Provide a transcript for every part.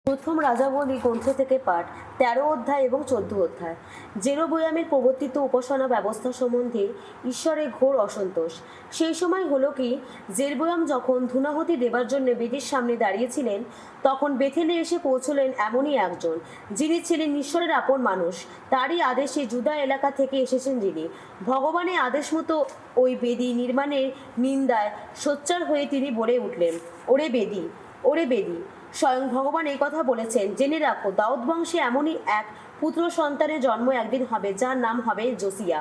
প্রথম রাজাবলী গ্রন্থ থেকে পাঠ ১৩ অধ্যায় এবং ১৪ অধ্যায়। জেরোবোয়ামের প্রবর্তিত উপাসনা ব্যবস্থা সম্বন্ধে ঈশ্বরের ঘোর অসন্তোষ। সেই সময় হলো কি, জেরোবোয়াম যখন ধূনাহুতি দেবার জন্য বেদির সামনে দাঁড়িয়েছিলেন, তখন বেথেলে এসে পৌঁছলেন এমনই একজন, যিনি ছিলেন ঈশ্বরের আপন মানুষ। তারই আদেশে জুদা এলাকা থেকে এসেছেন যিনি। ভগবানের আদেশ মতো ওই বেদি নির্মাণের নিন্দায় সোচ্চার হয়ে তিনি বলে উঠলেন, ওরে বেদি, ওরে বেদি। স্বয়ং ভগবান এই কথা বলেছেন, জেনে রাখো, দাউদ বংশে এমনই এক পুত্র সন্তানের জন্ম একদিন হবে, যার নাম হবে জোসিয়া।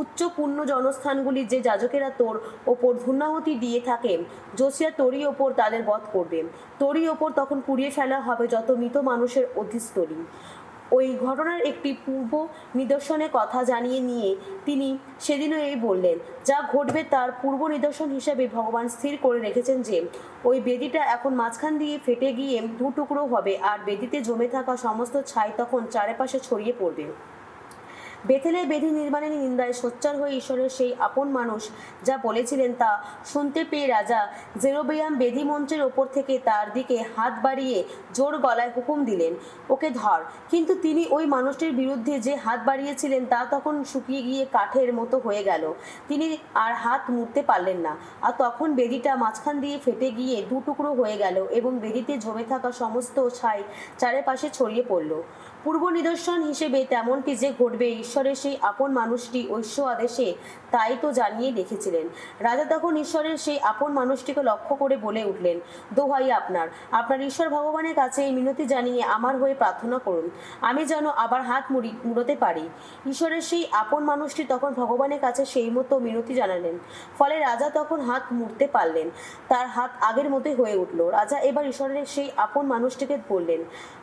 উচ্চ পুণ্য জনস্থানগুলির যে যাজকেরা তোর ওপর ধূর্ণাহুতি দিয়ে থাকে, জোসিয়া তোরই ওপর তাদের বধ করবে। তোরই ওপর তখন পুড়িয়ে ফেলা হবে যত মৃত মানুষের অধিস্তরী। ওই ঘটনার একটি পূর্ব নিদর্শনের কথা জানিয়ে নিয়ে তিনি সেদিনও এই বললেন, যা ঘটবে তার পূর্ব নিদর্শন হিসেবে ভগবান স্থির করে রেখেছেন যে ওই বেদিটা এখন মাঝখান দিয়ে ফেটে গিয়ে দু টুকরো হবে, আর বেদিতে জমে থাকা সমস্ত ছাই তখন চারপাশে ছড়িয়ে পড়বে। বেথেলে বেদি নির্মাণের নিন্দায় সোচ্চার হয়ে ঈশ্বরের সেই আপন মানুষ যা বলেছিলেন তা শুনতে পেয়ে রাজা জেরোবেয়াম বেদি মঞ্চের ওপর থেকে তার দিকে হাত বাড়িয়ে জোর গলায় হুকুম দিলেন, ওকে ধর। কিন্তু তিনি ওই মানুষটির বিরুদ্ধে যে হাত বাড়িয়েছিলেন তা তখন শুকিয়ে গিয়ে কাঠের মতো হয়ে গেল। তিনি আর হাত মুড়তে পারলেন না, আর তখন বেদিটা মাঝখান দিয়ে ফেটে গিয়ে দু টুকরো হয়ে গেল এবং বেদিতে জমে থাকা সমস্ত ছাই চারপাশে ছড়িয়ে পড়ল। পূর্ব নিদর্শন হিসেবে তেমনটি যে ঘটবে ঈশ্বরের সেই আপন মানুষটি ঐশ্ব আদেশে তাই তো জানিয়ে রেখেছিলেন। রাজা তখন ঈশ্বরের সেই আপন মানুষটিকে লক্ষ্য করে বলে উঠলেন, দোহাই আপনার, আপনার ঈশ্বর ভগবানের কাছে এই মিনতি জানিয়ে আমার হয়ে প্রার্থনা করুন, আমি যেন আবার হাত মুড়োতে পারি। ঈশ্বরের সেই আপন মানুষটি তখন ভগবানের কাছে সেই মতো মিনতি জানালেন। ফলে রাজা তখন হাত মুড়তে পারলেন, তার হাত আগের মতোই হয়ে উঠল। রাজা এবার ঈশ্বরের সেই আপন মানুষটিকে বললেন,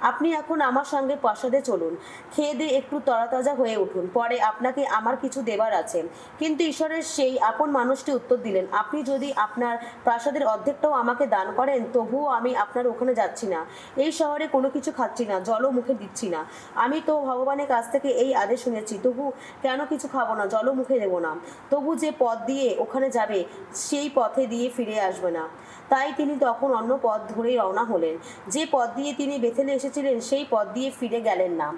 আপনি এখন আমার সঙ্গে প্রাসাদে চলুন, খেয়ে দিয়ে একটু তরতাজা হয়ে উঠুন, পরে আপনাকে আমার কিছু দেবার আছে। কিন্তু ঈশ্বরের সেই আপন মানুষটি উত্তর দিলেন, আপনি যদি আপনার প্রাসাদের অর্ধেকটাও আমাকে দান করেন, তবুও আমি আপনার ওখানে যাচ্ছি না, এই শহরে কোনো কিছু খাচ্ছি না, জলও মুখে দিচ্ছি না। আমি তো ভগবানের কাছ থেকে এই আদেশ শুনেছি, তবু কেন কিছু খাবো না, জলও মুখে দেবো না। তবু যে পথ দিয়ে ওখানে যাবে সেই পথে দিয়ে ফিরে আসবে না। তাই তিনি তখন অন্য পথ ধরেই রওনা হলেন। যে পথ দিয়ে তিনি বেথেলে এসেছিলেন সেই পথ দিয়ে ফিরে গেলেন না।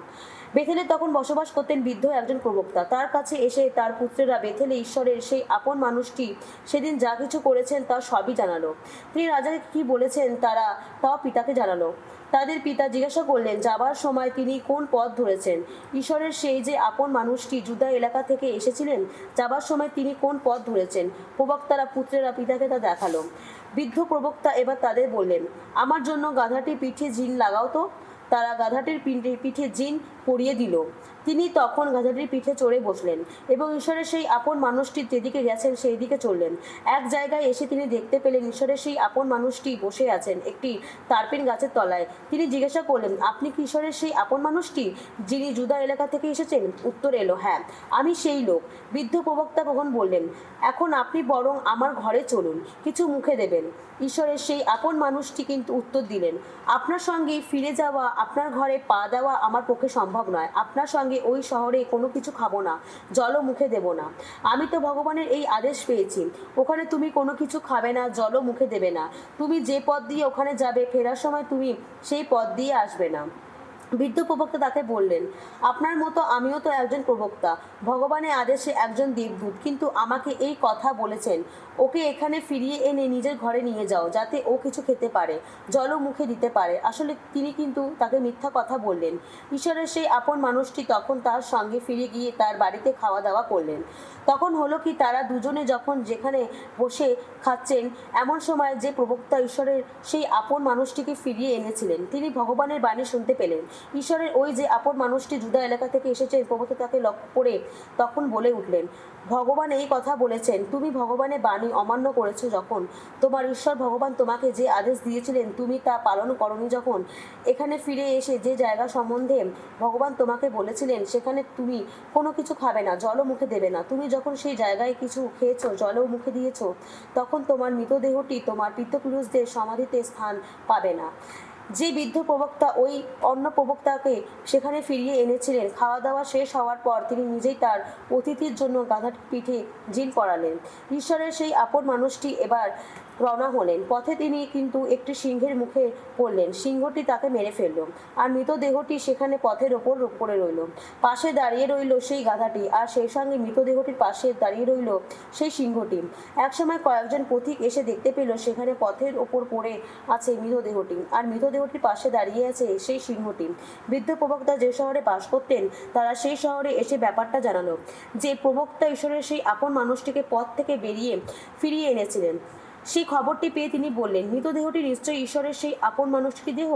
বেথেলে তখন বসবাস করতেন বৃদ্ধ একজন প্রবক্তা। তার কাছে এসে তার পুত্রেরা বেথেলে ঈশ্বরের সেই আপন মানুষটি সেদিন যা কিছু করেছেন তা সবই জানালো। তিনি রাজাকে কি বলেছেন তাও পিতাকে জানালো। তাদের পিতা জিজ্ঞাসা করলেন, যাবার সময় তিনি কোন পথ ধরেছেন। ঈশ্বরের সেই যে আপন মানুষটি জুদা এলাকা থেকে এসেছিলেন, যাবার সময় তিনি কোন পথ ধরেছেন। প্রবক্তারা পুত্রেরা পিতাকে তা দেখালো। বৃদ্ধ প্রবক্তা এবার তাদের বললেন, আমার জন্য গাধাটির পিঠে জিন লাগাও তো। তারা গাধাটির পিঠে জিন পরিয়ে দিল। তিনি তখন গাধাটির পিঠে চড়ে বসলেন এবং ঈশ্বরের সেই আপন মানুষটি যেদিকে গেছেন সেই দিকে চললেন। এক জায়গায় এসে তিনি দেখতে পেলেন ঈশ্বরের সেই আপন মানুষটি বসে আছেন একটি তারপিন গাছের তলায়। তিনি জিজ্ঞাসা করলেন, আপনি কি ঈশ্বরের সেই আপন মানুষটি যিনি জুদা এলাকা থেকে এসেছেন? উত্তর এলো, হ্যাঁ, আমি সেই লোক। বৃদ্ধ প্রবক্তা তখন বললেন, এখন আপনি বরং আমার ঘরে চলুন, কিছু মুখে দেবেন। ঈশ্বরের সেই আপন মানুষটি কিন্তু উত্তর দিলেন, আপনার সঙ্গে ফিরে যাওয়া, আপনার ঘরে পা দেওয়া আমার পক্ষে সম্ভব নয়। আপনার সঙ্গে ওই শহরে কোনো কিছু খাবো না, জলও মুখে দেব না। আমি তো ভগবানের এই আদেশ পেয়েছি, ওখানে তুমি কোনো কিছু খাবে না, জলও মুখে দেবে না। তুমি যে পথ দিয়ে ওখানে যাবে, ফেরার সময় তুমি সেই পথ দিয়ে আসবে না। বৃদ্ধ প্রবক্তা তাকে বললেন, আপনার মতো আমিও তো একজন প্রবক্তা, ভগবানের আদেশে একজন দেবদূত, কিন্তু আমাকে এই কথা বলেছেন, ওকে এখানে ফিরিয়ে এনে নিজের ঘরে নিয়ে যাও, যাতে ও কিছু খেতে পারে, জলও মুখে দিতে পারে। আসলে তিনি কিন্তু তাকে মিথ্যা কথা বললেন। ঈশ্বরের সেই আপন মানুষটি তখন তার সঙ্গে ফিরে গিয়ে তার বাড়িতে খাওয়া দাওয়া করলেন। তখন হলো কি, তারা দুজনে যখন যেখানে বসে খাচ্ছেন, এমন সময় যে প্রবক্তা ঈশ্বরের সেই আপন মানুষটিকে ফিরিয়ে এনেছিলেন, তিনি ভগবানের বাণী শুনতে পেলেন। ঈশ্বরের ওই যে আপন মানুষটি জুদা এলাকা থেকে এসেছেন, প্রবক্তা তাকে লক্ষ্য করে তখন বলে উঠলেন, ভগবান এই কথা বলেছেন, তুমি ভগবানের বাণী অমান্য করেছো যখন, তোমার ঈশ্বর ভগবান তোমাকে যে আদেশ দিয়েছিলেন তুমি তা পালন করনি যখন, এখানে ফিরে এসে যে জায়গা সম্বন্ধে ভগবান তোমাকে বলেছিলেন সেখানে তুমি কোনো কিছু খাবে না, জলও মুখে দেবে না, তুমি যখন সেই জায়গায় কিছু খেয়েছো, জলও মুখে দিয়েছো, তখন তোমার মৃতদেহটি তোমার পিতৃপুরুষদের সমাধিতে স্থান পাবে না। যে বৃদ্ধ প্রবক্তা ওই অন্য প্রবক্তাকে সেখানে ফিরিয়ে এনেছিলেন, খাওয়া দাওয়া শেষ হওয়ার পর তিনি নিজেই তার অতিথির জন্য গাধার পিঠে জিন পরালেন। ঈশ্বরের সেই আপন মানুষটি এবার রওনা হলেন। পথে তিনি কিন্তু একটি সিংহের মুখে পড়লেন। সিংহটি তাকে মেরে ফেলল, আর মৃতদেহটি সেখানে পথের ওপর পড়ে রইল। পাশে দাঁড়িয়ে রইল সেই গাধাটি, আর সেই সঙ্গে মৃতদেহটির পাশে দাঁড়িয়ে রইল সেই সিংহটি। একসময় কয়েকজন পথিক এসে দেখতে পেল সেখানে পথের ওপর পড়ে আছে মৃতদেহটি, আর মৃতদেহটির পাশে দাঁড়িয়ে আছে সেই সিংহটি। বৃদ্ধ প্রবক্তা যে শহরে বাস করতেন, তারা সেই শহরে এসে ব্যাপারটা জানালো যে প্রবক্তা ঈশ্বরের সেই আপন মানুষটিকে পথ থেকে ফিরিয়ে এনেছিলেন। সেই খবরটি পেয়ে তিনি বললেন, মৃতদেহটি নিশ্চয়ই ঈশ্বরের সেই আপন মানুষটির দেহ,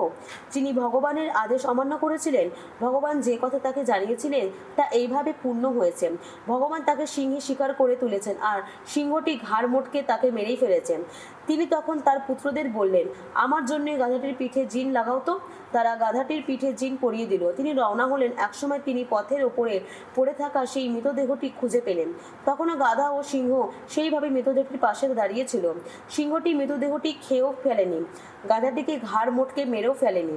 যিনি ভগবানের আদেশ অমান্য করেছিলেন। ভগবান যে কথা তাকে জানিয়েছিলেন তা এইভাবে পূর্ণ হয়েছে। ভগবান তাকে সিংহে শিকার করে তুলেছেন, আর সিংহটি ঘাড় মোটকে তাকে মেরেই ফেলেছেন। তিনি তখন তার পুত্রদের বললেন, আমার জন্য গাধাটির পিঠে জিন লাগাও তো। তারা গাধাটির পিঠে জিন পরিয়ে দিল। তিনি রওনা হলেন। একসময় তিনি পথের ওপরে পড়ে থাকা সেই মৃতদেহটি খুঁজে পেলেন। তখনও গাধা ও সিংহ সেইভাবে মৃতদেহটির পাশে দাঁড়িয়েছিল। সিংহটি মৃতদেহটি খেয়েও ফেলেনি, গাধাটিকে ঘাড় মোটকে মেরেও ফেলেনি।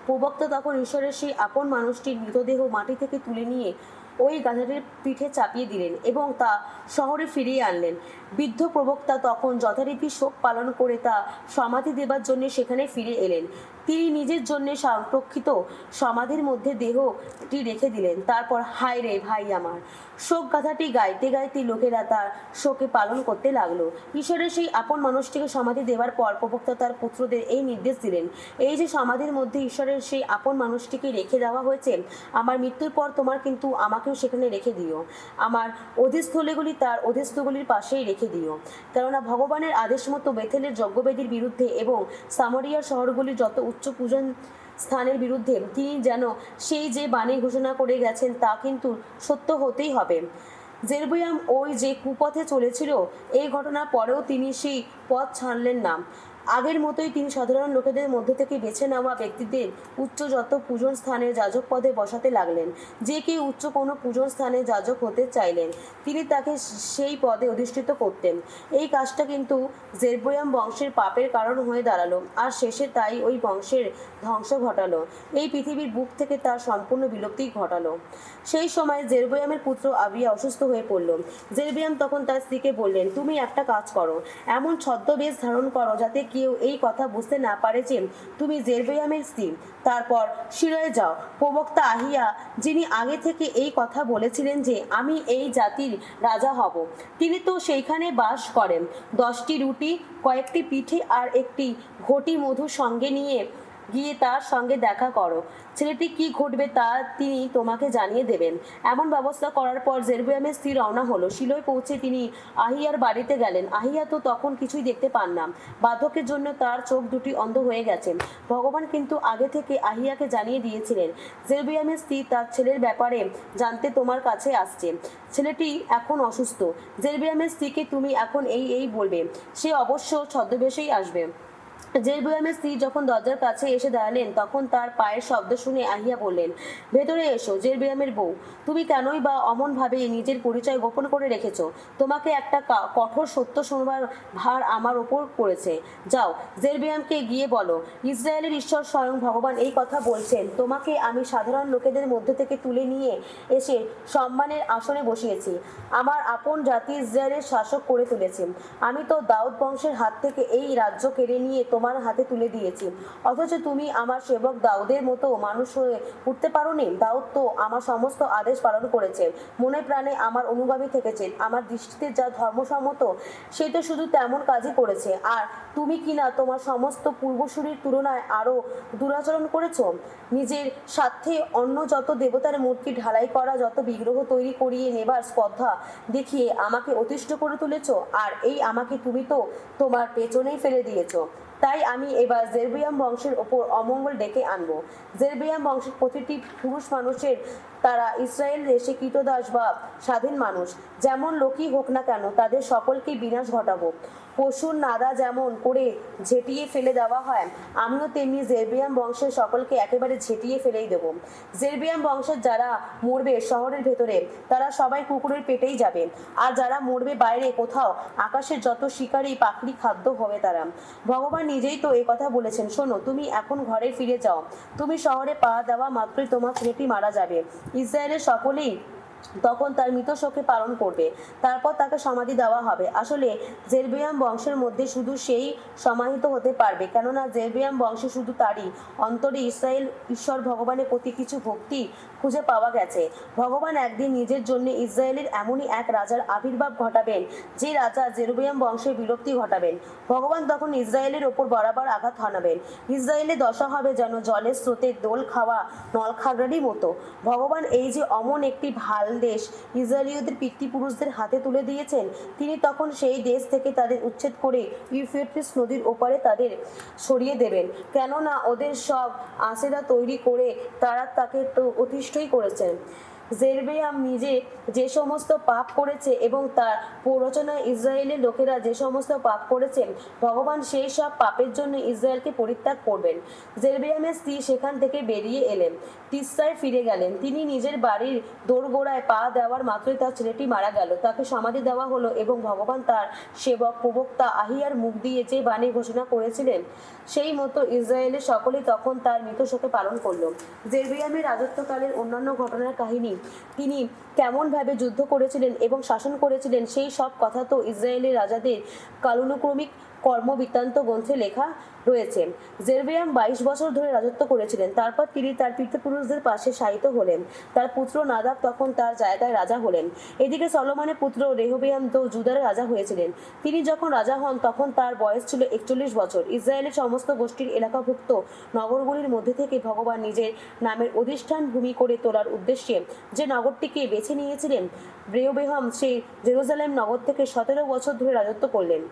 প্রবক্তা তখন ঈশ্বরের সেই আপন মানুষটির মৃতদেহ মাটি থেকে তুলে নিয়ে ওই গাধাটির পিঠে চাপিয়ে দিলেন এবং তা শহরে ফিরিয়ে আনলেন। বৃদ্ধ প্রবক্তা তখন যথারীতি শোক পালন করে তা সমাধি দেবার জন্য সেখানে ফিরে এলেন। তিনি নিজের জন্য সংরক্ষিত সমাধির মধ্যে দেহটি রেখে দিলেন। তারপর, হায় রে ভাই আমার, শোক গাথাটি গাইতে গাইতে লোকেরা তার শোকে পালন করতে লাগলো। ঈশ্বরের সেই আপন মানুষটিকে সমাধি দেওয়ার পর প্রবক্তা তার পুত্রদের এই নির্দেশ দিলেন, এই যে সমাধির মধ্যে ঈশ্বরের সেই আপন মানুষটিকে রেখে দেওয়া হয়েছে, আমার মৃত্যুর পর তোমার কিন্তু আমাকেও সেখানে রেখে দিও। আমার অধিস্থলীগুলি তার অধিস্থগুলির পাশেই রেখে দিও। কেননা ভগবানের আদেশ মতো বেথেলের যজ্ঞবেদীর বিরুদ্ধে এবং সামরিয়ার শহরগুলির যত উচ্চ পূজন স্থানের বিরুদ্ধে তিনি যেন সেই যে বাণী ঘোষণা করে গেছেন তা কিন্তু সত্য হতেই হবে। জেরবয়াম ওই যে কুপথে চলেছিল, এই ঘটনার পরেও তিনি সেই পথ ছাড়লেন না। আগের মতোই তিনি সাধারণ লোকেদের মধ্য থেকে বেছে নেওয়া ব্যক্তিদের উচ্চ যত পূজন স্থানের যাজক পদে বসাতে লাগলেন। যে কেউ উচ্চ কোনো পূজন স্থানে যাজক হতে চাইলেন, তিনি তাকে সেই পদে অধিষ্ঠিত করতেন। এই কাজটা কিন্তু জেরবয়াম বংশের পাপের কারণ হয়ে দাঁড়ালো, আর শেষে তাই ওই বংশের ধ্বংস ঘটালো। এই পৃথিবীর বুক থেকে তার সম্পূর্ণ বিলুপ্তি ঘটালো। সেই সময় জেরবয়ামের পুত্র আবিয়া অসুস্থ হয়ে পড়ল। জেরবয়াম তখন তার স্ত্রীকে বললেন, তুমি একটা কাজ করো, এমন ছদ্মবেশ ধারণ করো যাতে কেউ এই কথা বুঝতে না পারে যে তুমি জেরবয়ামের স্ত্রী। তারপর শিলয়ে যাও। প্রবক্তা আহিয়া, যিনি আগে থেকে এই কথা বলেছিলেন যে আমি এই জাতির রাজা হব, তিনি তো সেইখানে বাস করেন। 10টি রুটি, কয়েকটি পিঠে আর একটি ঘটি মধু সঙ্গে নিয়ে গিয়ে তার সঙ্গে দেখা করো। ছেলেটি কি ঘটবে তা তিনি তোমাকে জানিয়ে দেবেন। এমন ব্যবস্থা করার পর জেরবয়ামের স্ত্রী রওনা হলো। শিলোয় পৌঁছে তিনি আহিয়ার বাড়িতে গেলেন। আহিয়া তো তখন কিছুই দেখতে পান না। বার্ধক্যের জন্য তার চোখ দুটি অন্ধ হয়ে গেছে। ভগবান কিন্তু আগে থেকে আহিয়াকে জানিয়ে দিয়েছিলেন, জেরবয়ামের স্ত্রী তার ছেলের ব্যাপারে জানতে তোমার কাছে আসছে। ছেলেটি এখন অসুস্থ। জেরবয়ামের স্ত্রীকে তুমি এখন এই বলবে, সে অবশ্য ছদ্মবেশেই আসবে। জেরবয়ামের স্ত্রী যখন দরজার কাছে এসে দাঁড়ালেন, তখন তার পায়ের শব্দ শুনে আহিয়া বললেন, ভেতরে এসো জেরবয়ামের বউ, তুমি কেনই বা অমনভাবে নিজের পরিচয় গোপন করে রেখেছ? তোমাকে একটা কঠোর সত্য শোনবার ভার আমার ওপর পড়েছে। যাও, জেরবয়ামকে গিয়ে বলো, ইসরায়েলের ঈশ্বর স্বয়ং ভগবান এই কথা বলছেন, তোমাকে আমি সাধারণ লোকেদের মধ্য থেকে তুলে নিয়ে এসে সম্মানের আসনে বসিয়েছি, আমার আপন জাতি ইসরায়েলের শাসক করে তুলেছি। আমি তো দাউদ বংশের হাত থেকে এই রাজ্য কেড়ে নিয়ে তোমার হাতে তুলে দিয়েছি, অথচ তুমি আমার সেবক দাউদের মতো মানুষ হয়ে উঠতে পারোনি। দাউদ তো আমার সমস্ত আদেশ পালন করেছে, মনে প্রাণে আমার অনুগামী থেকেছেন, আমার দৃষ্টিতে যা ধর্মসম্মত সে তো শুধু তেমন কাজই করেছে। আর তুমি কিনা তোমার সমস্ত পূর্বসূরির তুলনায় আরও দুরাচরণ করেছ। নিজের স্বার্থে অন্য যত দেবতার মূর্তি ঢালাই করা, যত বিগ্রহ তৈরি করিয়ে নেবার স্পর্ধা দেখিয়ে আমাকে অতিষ্ঠ করে তুলেছ, আর এই আমাকে তুমি তো তোমার পেছনেই ফেলে দিয়েছ। তাই আমি এবার জেরবয়াম বংশের ওপর অমঙ্গল ডেকে আনবো। জেরবয়াম বংশের প্রতিটি পুরুষ মানুষের, তারা ইসরায়েল দেশে কৃতদাস বা স্বাধীন মানুষ, যেমন লোকই হোক না কেন, তাদের সকলকে বিনাশ ঘটাবো। পশুর নাদা যেমন করে ঝেঁটিয়ে ফেলে দেওয়া হয়, আমিও তেমনি জেরবয়াম বংশের সকলকে একেবারে ঝেঁটিয়ে ফেলেই দেবো। জেরবয়াম বংশের যারা মরবে শহরের ভেতরে, তারা সবাই কুকুরের পেটেই যাবে, আর যারা মরবে বাইরে কোথাও, আকাশের যত শিকারী পাখি খাদ্য হবে তারা। ভগবান নিজেই তো এই কথা বলেছেন। শোনো, তুমি এখন ঘরে ফিরে যাও। তুমি শহরে পা দেওয়া মাত্রই তোমার ছেলেটি মারা যাবে। ইসরায়েলের সকলেই তখন তার মৃত শোকে পালন করবে। তারপর তাকে সমাধি দেওয়া হবে। আসলে জেরবেয়াম বংশের মধ্যে শুধু সেই সমাহিত হতে পারবে, কেননা জেরবেয়াম বংশে শুধু তারই অন্তরে ইসরায়েল ঈশ্বর ভগবানের প্রতি কিছু ভক্তি খুঁজে পাওয়া গেছে। ভগবান একদিন নিজের জন্য ইসরায়েলের এমনই এক রাজার আবির্ভাব ঘটাবেন, যে রাজা জেরবেয়াম বংশের বিলুপ্তি ঘটাবেন। ভগবান তখন ইসরায়েলের ওপর বরাবর আঘাত হানাবেন। ইসরায়েলের দশা হবে যেন জলের স্রোতে দোল খাওয়া নলখাগড়ারই মতো। ভগবান এই যে অমন একটি ভাল দেশ ইসরায়েলীয়দের পিতৃপুরুষদের হাতে তুলে দিয়েছেন, তিনি তখন সেই দেশ থেকে তাদের উচ্ছেদ করে ইউফ্রেটিস নদীর ওপারে তাদের সরিয়ে দেবেন, কেননা ওদের সব আশেরা তৈরি করে তারা তাকে তো অতিষ্ঠই করেছেন। জেরবেয়াম নিজে যে সমস্ত পাপ করেছে এবং তার প্ররোচনায় ইসরায়েলের লোকেরা যে সমস্ত পাপ করেছেন, ভগবান সেই সব পাপের জন্য ইসরায়েলকে পরিত্যাগ করবেন। জেরবেয়ামের স্ত্রী সেখান থেকে বেরিয়ে এলেন, তিসরায় ফিরে গেলেন। তিনি নিজের বাড়ির দোরগোড়ায় পা দেওয়ার মাত্রই তার ছেলেটি মারা গেল। তাকে সমাধি দেওয়া হলো এবং ভগবান তার সেবক প্রবক্তা আহিয়ার মুখ দিয়ে যে বাণী ঘোষণা করেছিলেন, সেই মতো ইসরায়েলের সকলেই তখন তার মৃত শোকে পালন করল। জেরবেয়ামের রাজত্বকালের অন্যান্য ঘটনার কাহিনী, তিনি কেমনভাবে যুদ্ধ করেছিলেন এবং শাসন করেছিলেন, সেই সব কথা তো ইসরায়েলের রাজাদের কালানুক্রমিক কর্মবৃত্তান্ত গ্রন্থে লেখা রয়েছে। জেরবেয়াম 22 বছর ধরে রাজত্ব করেছিলেন। তারপর তিনি তার পিতৃপুরুষদের পাশে শায়িত হলেন। তার পুত্র নাদাব তখন তার জায়গায় রাজা হলেন। এদিকে সলোমনের পুত্র রেহবিয়াম তো জুদার রাজা হয়েছিলেন। তিনি যখন রাজা হন তখন তার বয়স ছিল 41 বছর। ইসরায়েলের সমস্ত গোষ্ঠীর এলাকাভুক্ত নগরগুলির মধ্যে থেকে ভগবান নিজের নামের অধিষ্ঠান ভূমি করে তোলার উদ্দেশ্যে যে নগরটিকে বেছে নিয়েছিলেন, রেহবিয়াম সেই জেরুজালেম নগর থেকে 17 বছর ধরে রাজত্ব করলেন।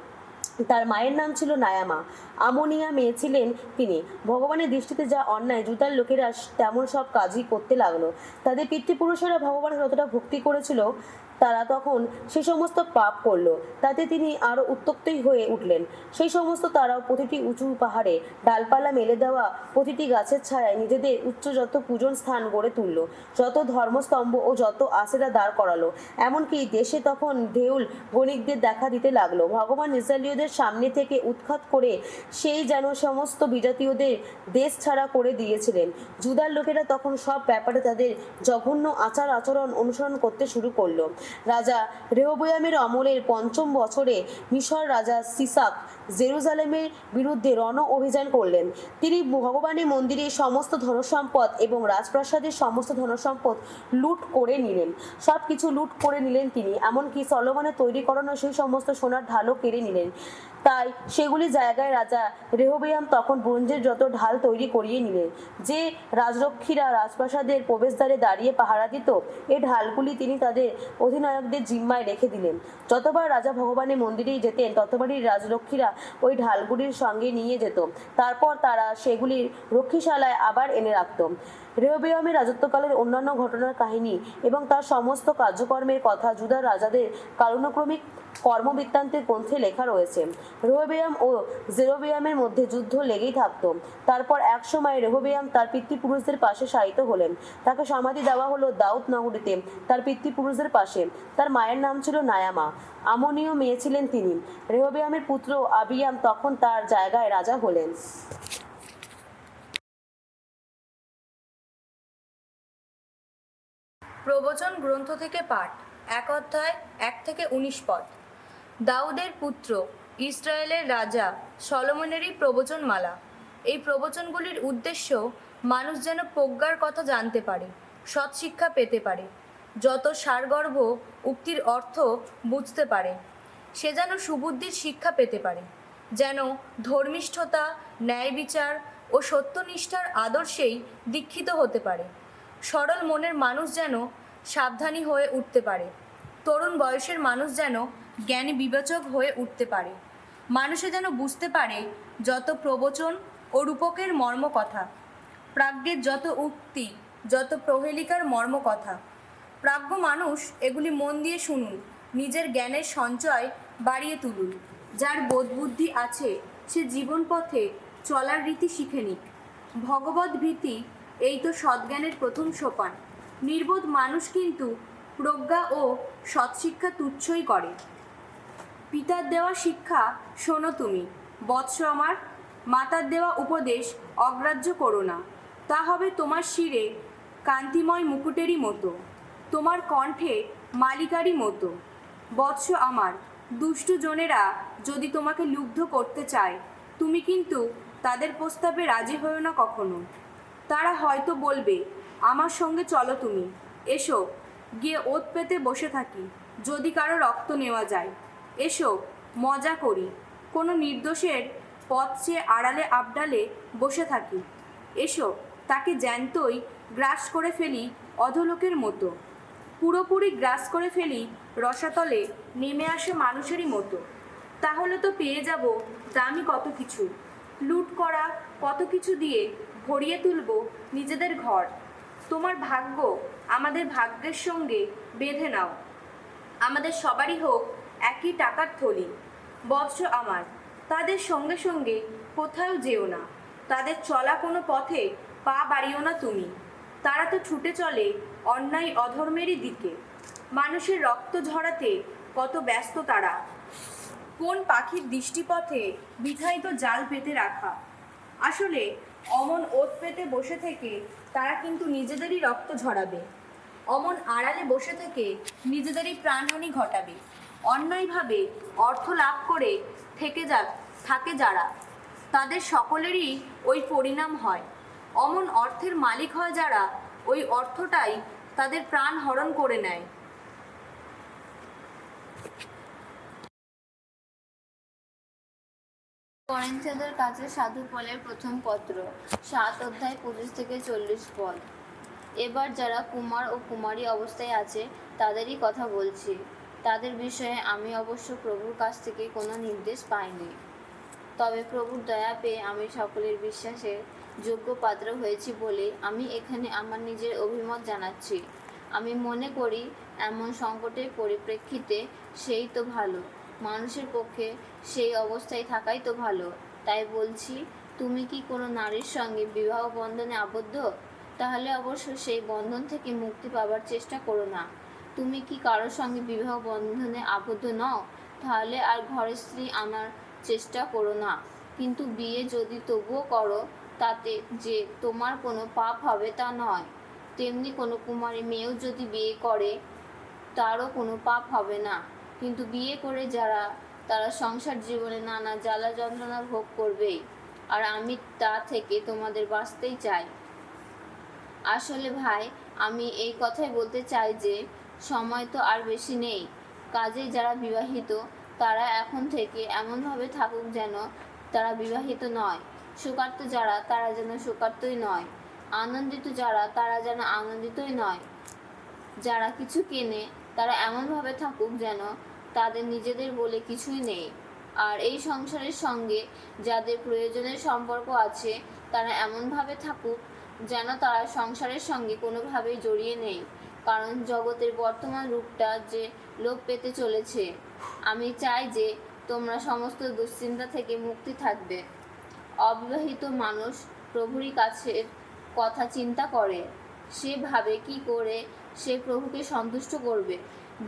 তার মায়ের নাম ছিল নায়ামা। আমনিয়া মেয়ে ছিলেন তিনি। ভগবানের দৃষ্টিতে যা অন্যায়, জুদার লোকেরা তেমন সব কাজই করতে লাগলো। তাদের পিতৃপুরুষেরা ভগবানের যতটা ভক্তি করেছিল, তারা তখন সে সমস্ত পাপ করলো। তাতে তিনি আরও উত্ত্যক্তই হয়ে উঠলেন। সেই সমস্ত তারাও প্রতিটি উঁচু পাহাড়ে ডালপালা মেলে দেওয়া প্রতিটি গাছের ছায়ায় নিজেদের উচ্চ যত পূজন স্থান গড়ে তুলল, যত ধর্মস্তম্ভ ও যত আশেরা দাঁড় করালো। এমনকি দেশে তখন দেউল গণিকদের দেখা দিতে লাগলো। ভগবান ইসরায়েলীয়দের সামনে থেকে উৎখাত করে সেই যেন সমস্ত বিজাতীয়দের দেশ ছাড়া করে দিয়েছিলেন। জুদার লোকেরা তখন সব ব্যাপারে তাদের জঘন্য আচার আচরণ অনুসরণ করতে শুরু করলো। রাজা রেহবয়ামের অমলের 5ম বছরে মিশর রাজা সিসাক জেরুজালেমের বিরুদ্ধে রণ অভিযান করলেন। তিনি ভগবানের মন্দিরের সমস্ত ধনসম্পদ এবং রাজপ্রাসাদের সমস্ত ধনসম্পদ লুট করে নিলেন। সব কিছু লুট করে নিলেন তিনি, এমনকি সলোমনের তৈরি করানো সেই সমস্ত সোনার ঢালও কেড়ে নিলেন। তাই সেগুলি জায়গায় রাজা রেহবিয়াম তখন ব্রোঞ্জের যত ঢাল তৈরি করিয়ে নিলেন, যে রাজরক্ষীরা রাজপ্রাসাদের প্রবেশদ্বারে দাঁড়িয়ে পাহারা দিত, এই ঢালগুলি তিনি তাদের অধিনায়কদের জিম্মায় রেখে দিলেন। যতবার রাজা ভগবানের মন্দিরেই যেতেন, ততবারই রাজরক্ষীরা ওই ঢালগুলির সঙ্গে নিয়ে যেত। তারপর তারা সেগুলির রক্ষীশালায় আবার এনে রাখত। রেহবিয়ামের রাজত্বকালের অন্যান্য ঘটনার কাহিনী এবং তার সমস্ত কার্যকর্মের কথা জুদার রাজাদের কালানুক্রমিক কর্মবৃত্তান্তের গ্রন্থে লেখা রয়েছে। রেহবিয়াম ও জেরোবিয়ামের মধ্যে যুদ্ধ লেগেই থাকত। তারপর এক সময় রেহবিয়াম তার পিতৃপুরুষদের পাশে শায়িত হলেন। তাকে সমাধি দেওয়া হলো দাউদ নগরীতে, তার পিতৃপুরুষদের পাশে। তার মায়ের নাম ছিল নায়ামা। আমনীয় মেয়ে ছিলেন তিনি। রেহবিয়ামের পুত্র আবিয়াম তখন তার জায়গায় রাজা হলেন। প্রবচন গ্রন্থ থেকে পাঠ, 1 অধ্যায় 1 থেকে 19 পদ। দাউদের পুত্র ইসরায়েলের রাজা সলোমনেরই প্রবচনমালা। এই প্রবচনগুলির উদ্দেশ্য মানুষ যেন প্রজ্ঞার কথা জানতে পারে, সৎশিক্ষা পেতে পারে, যত সারগর্ভ উক্তির অর্থ বুঝতে পারে, সে যেন সুবুদ্ধির শিক্ষা পেতে পারে, যেন ধর্মিষ্ঠতা, ন্যায় বিচার ও সত্যনিষ্ঠার আদর্শেই দীক্ষিত হতে পারে। সরল মনের মানুষ যেন সাবধানী হয়ে উঠতে পারে, তরুণ বয়সের মানুষ যেন জ্ঞানী বিবেচক হয়ে উঠতে পারে, মানুষে যেন বুঝতে পারে যত প্রবচন ও রূপকের মর্মকথা, প্রাজ্ঞের যত উক্তি, যত প্রহেলিকার মর্মকথা। প্রাজ্ঞ মানুষ এগুলি মন দিয়ে শুনুন, নিজের জ্ঞানের সঞ্চয় বাড়িয়ে তুলুন। যার বোধবুদ্ধি আছে সে জীবন পথে চলার রীতি শিখে নিক। ভগবদ্ ভীতি এই তো সদ্জ্ঞানের প্রথম সোপান। নির্বোধ মানুষ কিন্তু প্রজ্ঞা ও সৎশিক্ষা তুচ্ছই করে। পিতার দেওয়া শিক্ষা শোনো তুমি, বৎস আমার, মাতার দেওয়া উপদেশ অগ্রাহ্য করো না, তা হবে তোমার শিরে কান্তিময় মুকুটেরই মতো। তোমার কণ্ঠে মালিকারি মতো। বৎস আমার, দুষ্টু জনেরা যদি তোমাকে লুব্ধ করতে চায়, তুমি কিন্তু তাদের প্রস্তাবে রাজি হও না কখনো। তারা হয়তো বলবে, আমার সঙ্গে চলো তুমি, এসো গিয়ে ওত পেতে বসে থাকি, যদি কারো রক্ত নেওয়া যায়। এসো মজা করি, কোনো নির্দোষের পথ চেয়ে আড়ালে আবডালে বসে থাকি। এসো তাকে জ্যান্তই গ্রাস করে ফেলি অধলোকের মতো, পুরোপুরি গ্রাস করে ফেলি রসাতলে নেমে আসে মানুষেরই মতো। তাহলে তো পেয়ে যাব দামি কত কিছু, লুট করা কত কিছু দিয়ে ভরিয়ে তুলব নিজেদের ঘর। তোমার ভাগ্য আমাদের ভাগ্যের সঙ্গে বেঁধে নাও, আমাদের সবারই হোক একই টাকার থলি। বৎস আমার, তাদের সঙ্গে সঙ্গে কোথাও যেও না, তাদের চলা কোনো পথে পা বাড়িও না তুমি। তারা তো ছুটে চলে অন্যায় অধর্মেরই দিকে, মানুষের রক্ত ঝরাতে কত ব্যস্ত তারা। কোন পাখির দৃষ্টিপথে বৃথাই তো জাল পেতে রাখা। আসলে অমন ওত পেতে বসে থেকে তারা কিন্তু নিজেদেরই রক্ত ঝরাবে, অমন আড়ালে বসে থেকে নিজেদেরই প্রাণহানি ঘটাবে। অন্যায়ভাবে অর্থ লাভ করে থাকে যারা, তাদের সকলেরই ওই পরিণাম হয়। অমন অর্থের মালিক হয় যারা, ওই অর্থটাই তাদের প্রাণ হরণ করে নেয়। করিন্থীয়দের কাছে সাধু পলের প্রথম পত্র, 7 অধ্যায় 25 থেকে 40 পদ। এবার যারা কুমার ও কুমারী অবস্থায় আছে তাদেরই কথা বলছি। তাদের বিষয়ে আমি অবশ্য প্রভুর কাছ থেকে কোনো নির্দেশ পাইনি। তবে প্রভুর দয়া পেয়ে আমি সকলের বিশ্বাসের যোগ্য পাত্র হয়েছি বলে আমি এখানে আমার নিজের অভিমত জানাচ্ছি। আমি মনে করি এমন সংকটের পরিপ্রেক্ষিতে সেই তো ভালো, মানুষের পক্ষে সেই অবস্থায় থাকাই তো ভালো। তাই বলছি, তুমি কি কোনো নারীর সঙ্গে বিবাহ বন্ধনে আবদ্ধ? তাহলে অবশ্য সেই বন্ধন থেকে মুক্তি পাবার চেষ্টা করো না। তুমি কি কারোর সঙ্গে বিবাহ বন্ধনে আবদ্ধ নও? তাহলে আর ঘরে স্ত্রী আনার চেষ্টা করো না। কিন্তু বিয়ে যদি তবুও করো, তাতে যে তোমার কোনো পাপ হবে তা নয়। তেমনি কোনো কুমারী মেয়েও যদি বিয়ে করে, তারও কোনো পাপ হবে না। কিন্তু বিয়ে করে তারা সংসার জীবনে নানা জ্বালা যন্ত্রণা ভোগ করবেই, আর আমি তা থেকে তোমাদের বাঁচতেই চাই। আসলে ভাই, আমি এই কথাই বলতে চাই যে সময় তো আর বেশি নেই। কাজেই যারা বিবাহিত তারা এখন থেকে এমনভাবে থাকুক যেন তারা বিবাহিত নয়। শোকার্ত যারা তারা যেন শোকার্তই নয়। আনন্দিত যারা তারা যেন আনন্দিতই নয়। যারা কিছু কেনে তারা এমনভাবে থাকুক যেন তাদের নিজেদের বলে কিছুই নেই। আর এই সংসারের সঙ্গে যাদের প্রয়োজনের সম্পর্ক আছে তারা এমনভাবে থাকুক যেন তারা সংসারের সঙ্গে কোনোভাবেই জড়িয়ে নেই। কারণ জগতের বর্তমান রূপটা যে লোপ পেতে চলেছে। আমি চাই যে তোমরা সমস্ত দুশ্চিন্তা থেকে মুক্তি থাকবে। অবিবাহিত মানুষ প্রভুরই কাছের কথা চিন্তা করে, সে ভাবে কি করে সে প্রভুকে সন্তুষ্ট করবে।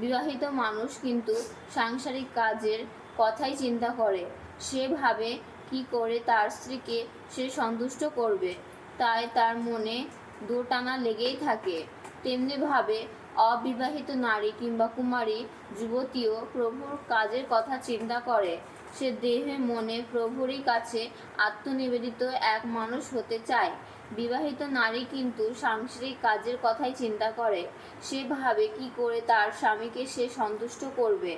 বিবাহিত মানুষ কিন্তু সাংসারিক কাজের কথাই চিন্তা করে, সে ভাবে কি করে তার স্ত্রীকে সে সন্তুষ্ট করবে। তাই তার মনে দোটানা লেগেই থাকে। তেমনিভাবে অবিবাহিত নারী কিংবা কুমারী যুবতীও প্রভুর কাজের কথা চিন্তা করে। সে দেহে মনে প্রভুরই কাছে আত্মনিবেদিত এক মানুষ হতে চায়। বিবাহিত নারী কিন্তু সাংসারিক কাজের কথাই চিন্তা করে, সে ভাবে কি করে তার স্বামীকে সে সন্তুষ্ট করবে।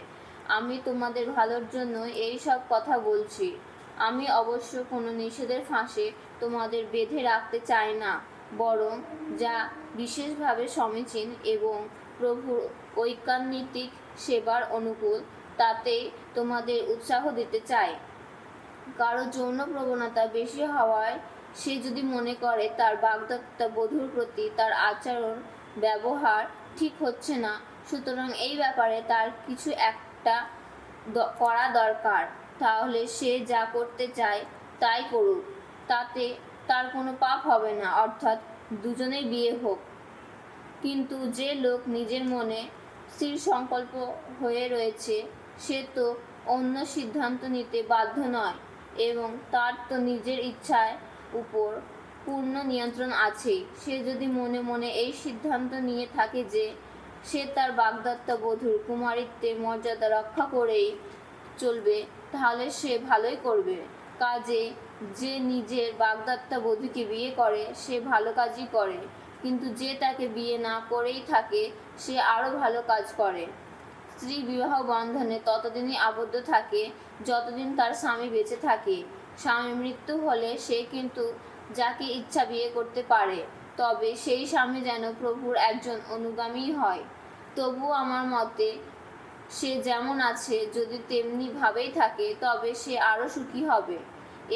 আমি তোমাদের ভালোর জন্য এই সব কথা বলছি। আমি অবশ্য কোনো নিষেধের ফাঁসে তোমাদের বেঁধে রাখতে চাই না, বরং যা বিশেষভাবে সমীচীন এবং প্রভুর ঐকান্তিক সেবার অনুকূল তাতেই তোমাদের উৎসাহ দিতে চাই। কারো যৌন প্রবণতা বেশি হওয়ায় সে যদি মনে করে তার বাগদত্তা বধূর প্রতি তার আচরণ ব্যবহার ঠিক হচ্ছে না, সুতরাং এই ব্যাপারে তার কিছু একটা করা দরকার, তাহলে সে যা করতে চায় তাই করুক, তাতে তার কোনো পাপ হবে না, অর্থাৎ দুজনেই বিয়ে হোক। কিন্তু যে লোক নিজের মনে স্থির সংকল্প হয়ে রয়েছে সে তো অন্য সিদ্ধান্ত নিতে বাধ্য নয়, এবং তার তো নিজের ইচ্ছার উপর পূর্ণ নিয়ন্ত্রণ আছেই। সে যদি মনে মনে এই সিদ্ধান্ত নিয়ে থাকে যে সে তার বাগদত্তা বধূর কুমারিত্বের মর্যাদা রক্ষা করেই চলবে, তাহলে সে ভালোই করবে। কাজে যে নিজের বাগদত্তা বধূকে বিয়ে করে সে ভালো কাজই করে, কিন্তু যে তাকে বিয়ে না করেই থাকে সে আরও ভালো কাজ করে। স্ত্রী বিবাহ বন্ধনে ততদিনই আবদ্ধ থাকে যতদিন তার স্বামী বেঁচে থাকে। স্বামীর মৃত্যু হলে সে কিন্তু যাকে ইচ্ছা বিয়ে করতে পারে, তবে সেই স্বামী যেন প্রভুর একজন অনুগামী হয়। তবুও আমার মতে সে যেমন আছে যদি তেমনি ভাবেই থাকে তবে সে আরও সুখী হবে।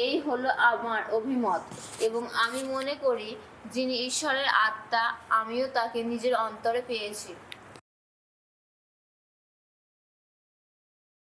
এই হলো আমার অভিমত, এবং আমি মনে করি যিনি ঈশ্বরের আত্মা আমিও তাকে নিজের অন্তরে পেয়েছি।